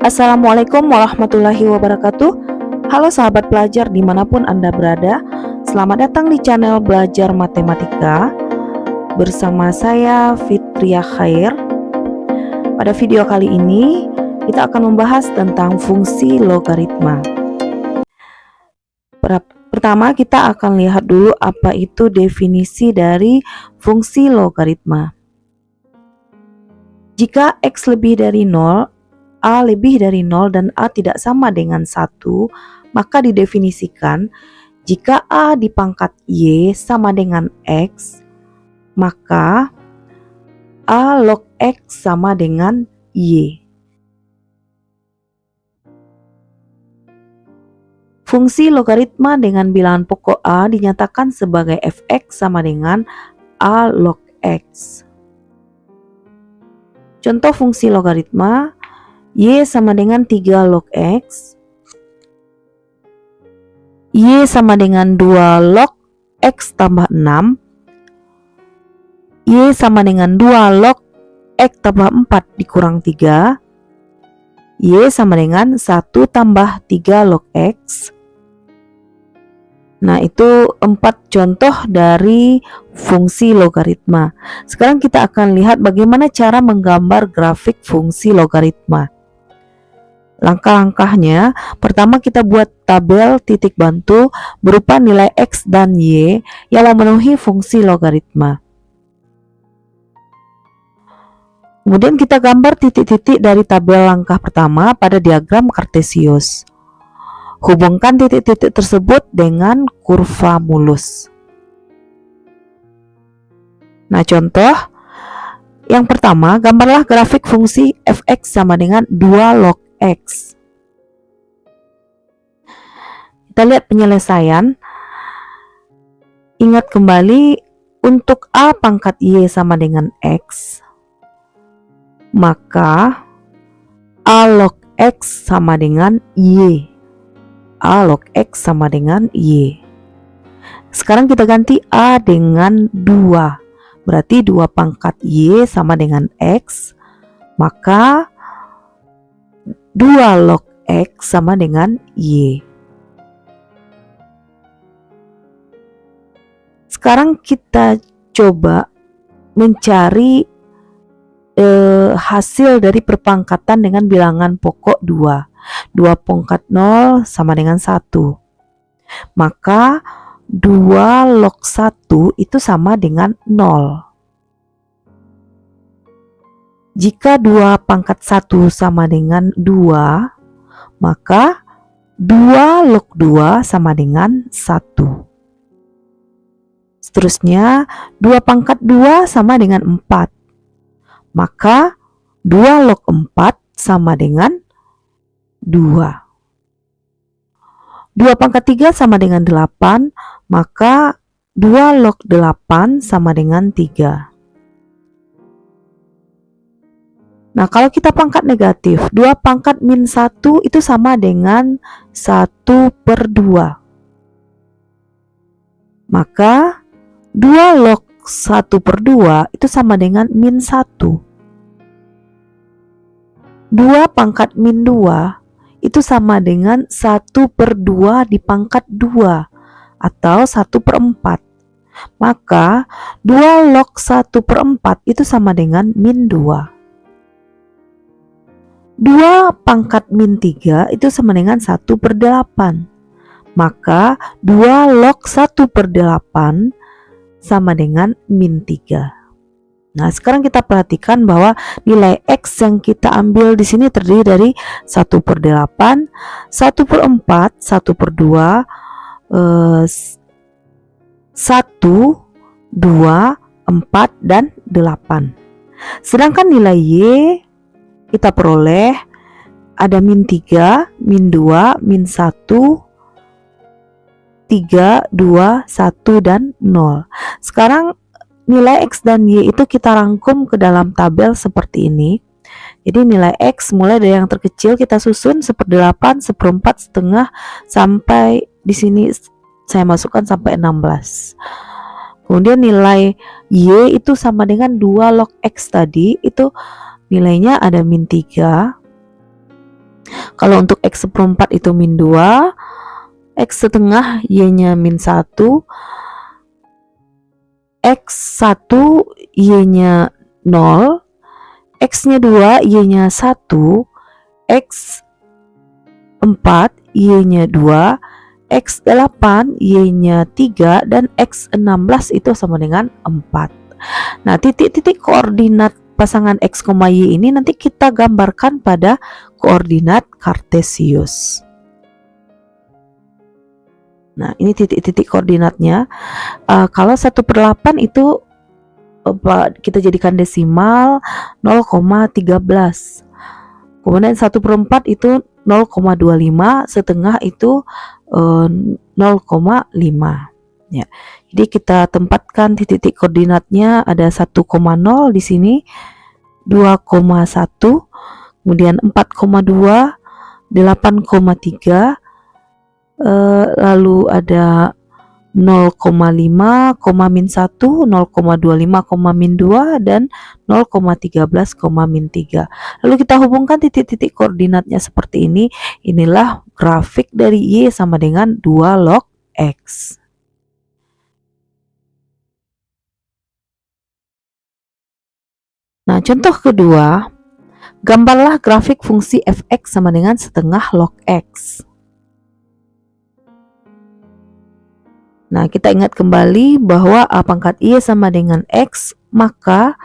Assalamualaikum warahmatullahi wabarakatuh. Halo sahabat pelajar dimanapun Anda berada. Selamat datang di channel Belajar Matematika bersama saya Fitria Khair. Pada video kali ini kita akan membahas tentang fungsi logaritma. Pertama kita akan lihat dulu apa itu definisi dari fungsi logaritma. Jika X lebih dari 0, A lebih dari 0 dan A tidak sama dengan 1, maka didefinisikan jika A dipangkat Y sama dengan X, maka A log X sama dengan Y. Fungsi logaritma dengan bilangan pokok A dinyatakan sebagai fx sama dengan A log X. Contoh fungsi logaritma, Y sama dengan 3 log X, Y sama dengan 2 log X tambah 6, Y sama dengan 2 log X tambah 4 dikurang 3, Y sama dengan 1 tambah 3 log X. Nah, itu 4 contoh dari fungsi logaritma. Sekarang kita akan lihat bagaimana cara menggambar grafik fungsi logaritma. Langkah-langkahnya, pertama kita buat tabel titik bantu berupa nilai X dan Y yang memenuhi fungsi logaritma. Kemudian kita gambar titik-titik dari tabel langkah pertama pada diagram kartesius. Hubungkan titik-titik tersebut dengan kurva mulus. Nah, contoh yang pertama, gambarlah grafik fungsi fx sama dengan 2 log X. Kita lihat penyelesaian. Ingat kembali, untuk A pangkat Y sama dengan X, maka A log X sama dengan Y. A log X sama dengan Y. Sekarang kita ganti A dengan 2. Berarti 2 pangkat Y sama dengan X, maka 2 log X sama dengan Y. Sekarang kita coba mencari hasil dari perpangkatan dengan bilangan pokok 2. 2 pangkat 0 sama dengan 1. Maka 2 log 1 itu sama dengan 0. Jika 2 pangkat 1 sama dengan 2, maka 2 log 2 sama dengan 1. Seterusnya, 2 pangkat 2 sama dengan 4. Maka 2 log 4 sama dengan 2. 2 pangkat 3 sama dengan 8, maka 2 log 8 sama dengan 3. Nah, kalau kita pangkat negatif, 2 pangkat min 1 itu sama dengan 1/2. Maka 2 log 1/2 itu sama dengan min 1. 2 pangkat min 2 itu sama dengan 1/2 dipangkat 2 atau 1/4. Maka 2 log 1/4 itu sama dengan min 2. 2 pangkat min 3 itu sama dengan 1/8. Maka 2 log 1/8 sama dengan min 3. Nah, sekarang kita perhatikan bahwa nilai X yang kita ambil di sini terdiri dari 1/8, 1/4, 1/2, 1, 2, 4, dan 8. Sedangkan nilai Y kita peroleh ada min 3, min 2, min 1, 3, 2, 1, dan 0. Sekarang nilai X dan Y itu kita rangkum ke dalam tabel seperti ini. Jadi nilai X mulai dari yang terkecil kita susun 1/8, 1/4, setengah, sampai di sini saya masukkan sampai 16. Kemudian nilai Y itu sama dengan 2 log X tadi, itu nilainya ada min 3, Kalau untuk X seperempat itu min 2, X setengah Y-nya min 1, X1 Y-nya 0, X-nya 2 Y-nya 1, X4 Y-nya 2, X8 Y-nya 3, dan X16 itu sama dengan 4. Nah, titik-titik koordinat pasangan X, Y ini nanti kita gambarkan pada koordinat kartesius. Nah, ini titik-titik koordinatnya. Kalau 1/8 itu kita jadikan desimal 0,13. Kemudian 1/4 itu 0,25, setengah itu 0,5. Ya. Jadi kita tempatkan titik-titik koordinatnya, ada 1,0 di sini, 2,1, kemudian 4,2, 8,3, lalu ada 0,5, min 1, 0,25, min 2, dan 0,13, min 3. Lalu kita hubungkan titik-titik koordinatnya seperti ini. Inilah grafik dari Y sama dengan 2 log X. Nah, contoh kedua, gambarlah grafik fungsi f(x) sama dengan setengah log X. Nah, kita ingat kembali bahwa A pangkat Y sama dengan X, maka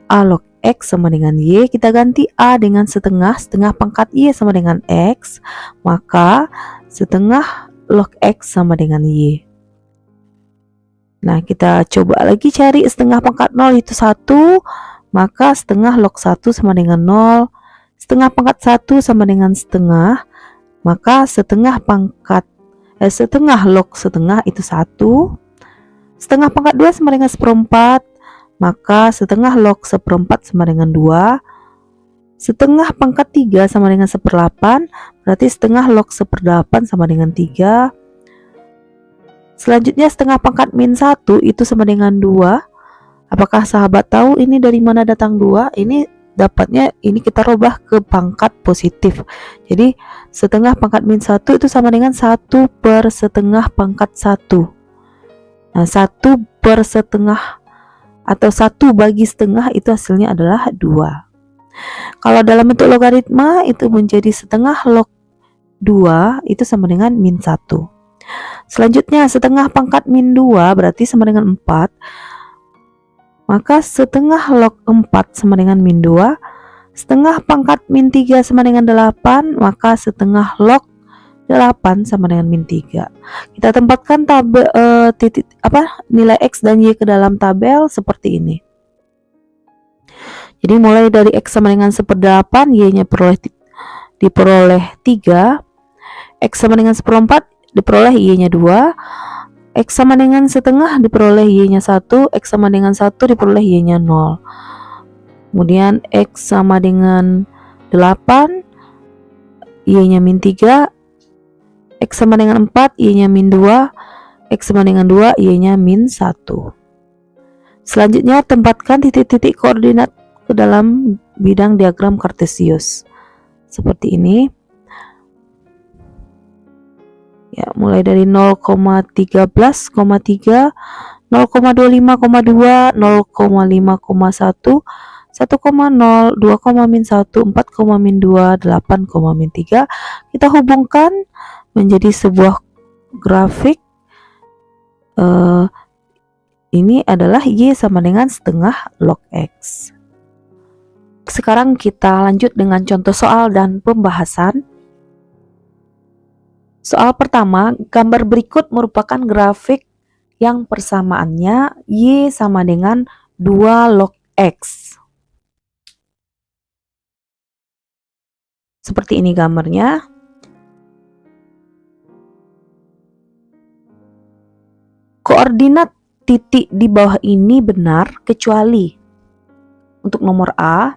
A log X sama dengan Y. Kita ganti A dengan setengah pangkat Y sama dengan X, maka setengah log X sama dengan Y. Nah, kita coba lagi cari setengah pangkat 0 itu 1, maka setengah log 1 sama dengan 0. Setengah pangkat 1 sama dengan setengah, maka setengah log setengah itu 1. Setengah pangkat 2 sama dengan seperempat, maka setengah log seperempat sama dengan 2. Setengah pangkat 3 sama dengan 1/8, berarti setengah log 1/8 sama dengan 3. Selanjutnya setengah pangkat min 1 itu sama dengan 2. Apakah sahabat tahu ini dari mana datang 2? Ini dapatnya, ini kita rubah ke pangkat positif. Jadi setengah pangkat min 1 itu sama dengan 1 per setengah pangkat 1. Nah, 1 per setengah atau 1 bagi setengah itu hasilnya adalah 2. Kalau dalam bentuk logaritma itu menjadi setengah log 2 itu sama dengan min 1. Selanjutnya setengah pangkat min 2 berarti sama dengan 4. Maka setengah log 4 sama dengan min 2. Setengah pangkat min 3 sama dengan 8. Maka setengah log 8 sama dengan min 3. Kita tempatkan tabel nilai X dan Y ke dalam tabel seperti ini. Jadi mulai dari X sama dengan 1/8, Y-nya diperoleh 3. X sama dengan 1/4 diperoleh Y-nya 2. X sama dengan setengah diperoleh Y-nya 1, X sama dengan 1 diperoleh Y-nya 0. Kemudian X sama dengan 8, Y-nya min 3, X sama dengan 4, Y-nya min 2, X sama dengan 2, Y-nya min 1. Selanjutnya tempatkan titik-titik koordinat ke dalam bidang diagram kartesius. Seperti ini. Ya, mulai dari 0,13,3, 0,25,2, 0,5,1, 1,0, 2, min 1, 4, min 2, 8, min 3. Kita hubungkan menjadi sebuah grafik. Ini adalah Y sama dengan setengah log X. Sekarang kita lanjut dengan contoh soal dan pembahasan. Soal pertama, gambar berikut merupakan grafik yang persamaannya Y sama dengan 2 log X. Seperti ini gambarnya. Koordinat titik di bawah ini benar kecuali untuk nomor A,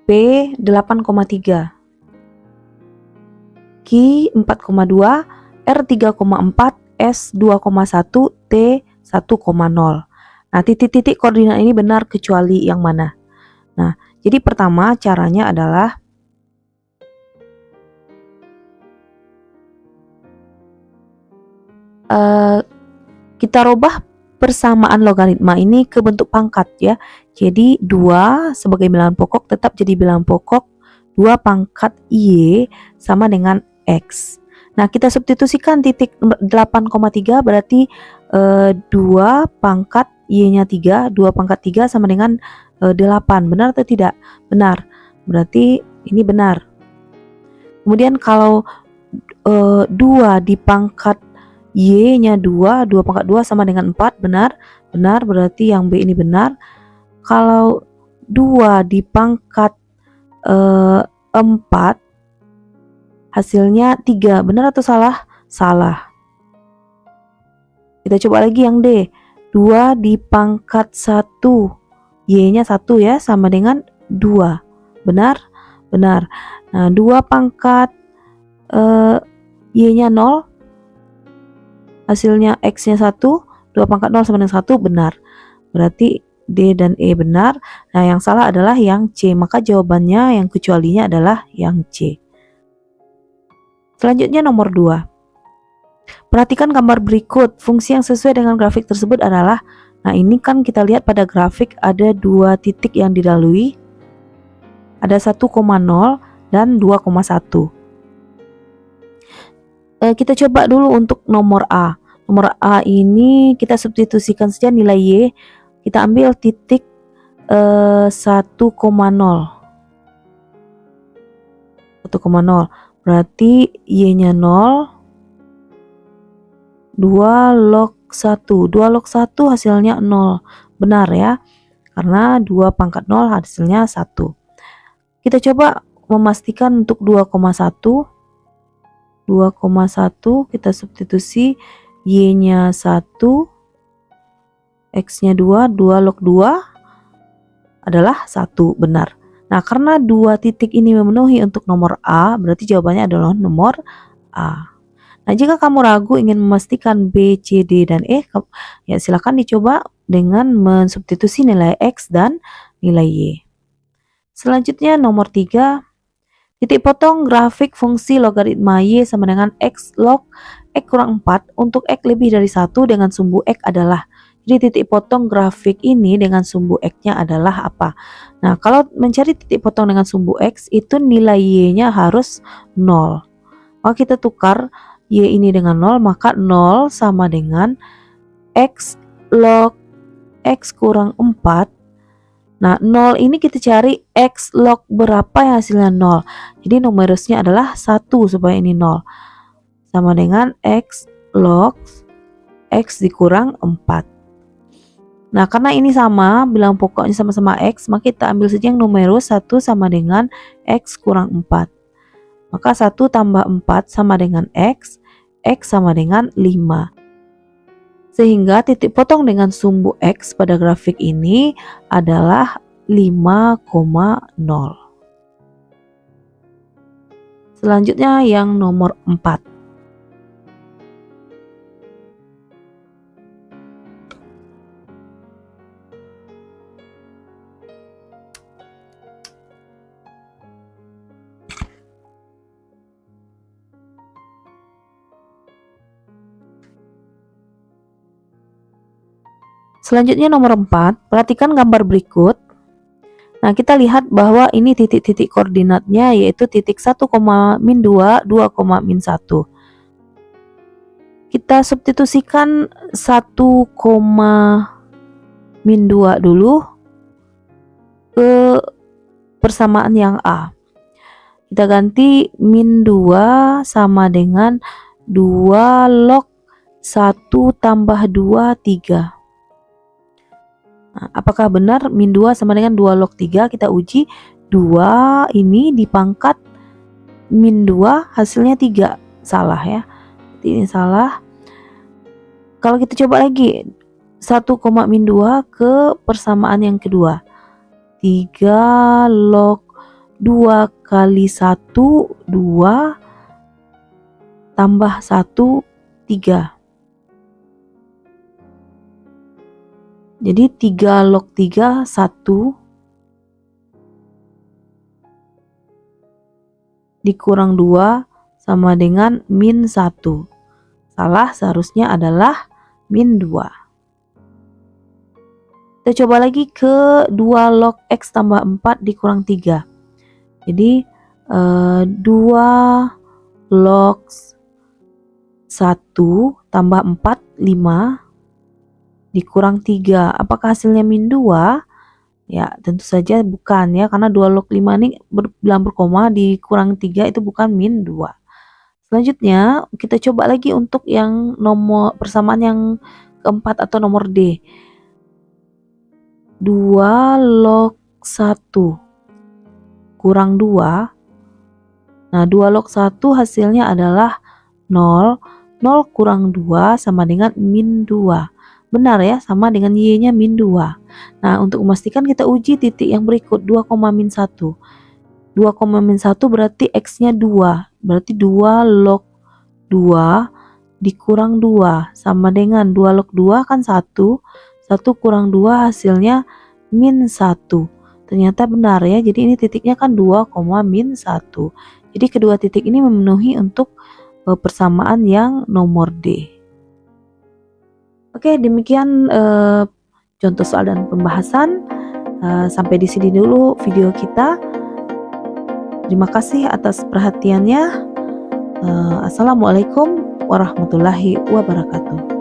P 8,3, Q 4,2, R 3,4, S 2,1, T 1,0. Nah, titik-titik koordinat ini benar kecuali yang mana? Nah, Jadi pertama caranya adalah kita rubah persamaan logaritma ini ke bentuk pangkat ya. Jadi 2 sebagai bilangan pokok tetap jadi bilangan pokok 2 pangkat Y sama dengan X. Nah, kita substitusikan titik 8,3 berarti 2 pangkat Y-nya 3, 2 pangkat 3 sama dengan 8. Benar atau tidak? Benar. Berarti ini benar. Kemudian kalau 2 di pangkat Y-nya 2, 2 pangkat 2 sama dengan 4, benar. Benar, berarti yang B ini benar. Kalau 2 di pangkat 4, hasilnya 3, benar atau salah? Salah. Kita coba lagi yang D. 2 di pangkat 1, Y-nya 1 ya, sama dengan 2. Benar? Benar. Nah, 2 pangkat Y-nya 0, hasilnya X-nya 1, 2 pangkat 0 sama dengan 1, benar. Berarti D dan E benar. Nah, yang salah adalah yang C. Maka jawabannya yang kecualinya adalah yang C. Selanjutnya nomor 2. Perhatikan gambar berikut. Fungsi yang sesuai dengan grafik tersebut adalah, nah ini kan kita lihat pada grafik ada 2 titik yang dilalui. Ada 1,0 dan 2,1. Kita coba dulu untuk nomor A. Nomor A ini kita substitusikan saja nilai Y. Kita ambil titik 1,0. 1,0. Berarti Y-nya 0. 2 log 1. 2 log 1 hasilnya 0. Benar ya. Karena 2 pangkat 0 hasilnya 1. Kita coba memastikan untuk 2,1. 2,1 kita substitusi, Y-nya 1, X-nya 2, 2 log 2 adalah 1, benar. Nah, karena 2 titik ini memenuhi untuk nomor A, berarti jawabannya adalah nomor A. Nah, jika kamu ragu ingin memastikan B, C, D, dan E, ya silakan dicoba dengan mensubstitusi nilai X dan nilai Y. Selanjutnya nomor 3. Titik potong grafik fungsi logaritma Y sama dengan X log X kurang 4 untuk X lebih dari 1 dengan sumbu X adalah. Jadi titik potong grafik ini dengan sumbu X-nya adalah apa? Nah, kalau mencari titik potong dengan sumbu X itu nilai Y-nya harus 0. Maka kita tukar Y ini dengan 0, maka 0 sama dengan X log X kurang 4. Nah, 0 ini kita cari X log berapa yang hasilnya 0. Jadi numerusnya adalah 1 supaya ini 0. Sama dengan X log X dikurang 4. Nah, karena ini sama, bilangan pokoknya sama-sama X, maka kita ambil saja yang numerus 1 sama dengan X kurang 4. Maka 1 tambah 4 sama dengan X sama dengan 5. Sehingga titik potong dengan sumbu X pada grafik ini adalah 5,0. Selanjutnya yang nomor 4. Selanjutnya nomor 4, perhatikan gambar berikut. Nah, kita lihat bahwa ini titik-titik koordinatnya yaitu titik 1,-2, 2,-1. Kita substitusikan 1,-2 dulu ke persamaan yang A. Kita ganti min 2 sama dengan 2 log 1 tambah 2, 3. Nah, apakah benar min 2 sama dengan 2 log 3? Kita uji. 2 ini dipangkat min 2 hasilnya 3. Salah ya. Ini salah. Kalau kita coba lagi 1,-2 ke persamaan yang kedua. 3 log 2 kali 1, 2 tambah 1, 3. Jadi 3 log 3, 1. dikurang 2 sama dengan min 1. Salah, seharusnya adalah min 2. Kita coba lagi ke 2 log X tambah 4 dikurang 3. Jadi 2 log 1 tambah 4, 5 dikurang 3. Apakah hasilnya min 2? Ya, tentu saja bukan ya, karena 2 log 5 ini bilang berkoma, dikurang 3 itu bukan min 2. Selanjutnya, kita coba lagi untuk yang nomor persamaan yang keempat atau nomor D. 2 log 1 kurang 2. Nah, 2 log 1 hasilnya adalah 0. 0 kurang 2 sama dengan min 2. Benar ya, sama dengan Y-nya min 2. Nah, untuk memastikan kita uji titik yang berikut, 2, min 1. 2, min 1 berarti X-nya 2. Berarti 2 log 2 dikurang 2 sama dengan 2 log 2 kan 1. 1 kurang 2 hasilnya min 1. Ternyata benar ya, jadi ini titiknya kan 2, min 1. Jadi kedua titik ini memenuhi untuk persamaan yang nomor D. Oke, demikian contoh soal dan pembahasan. Sampai di sini dulu video kita. Terima kasih atas perhatiannya. Assalamualaikum warahmatullahi wabarakatuh.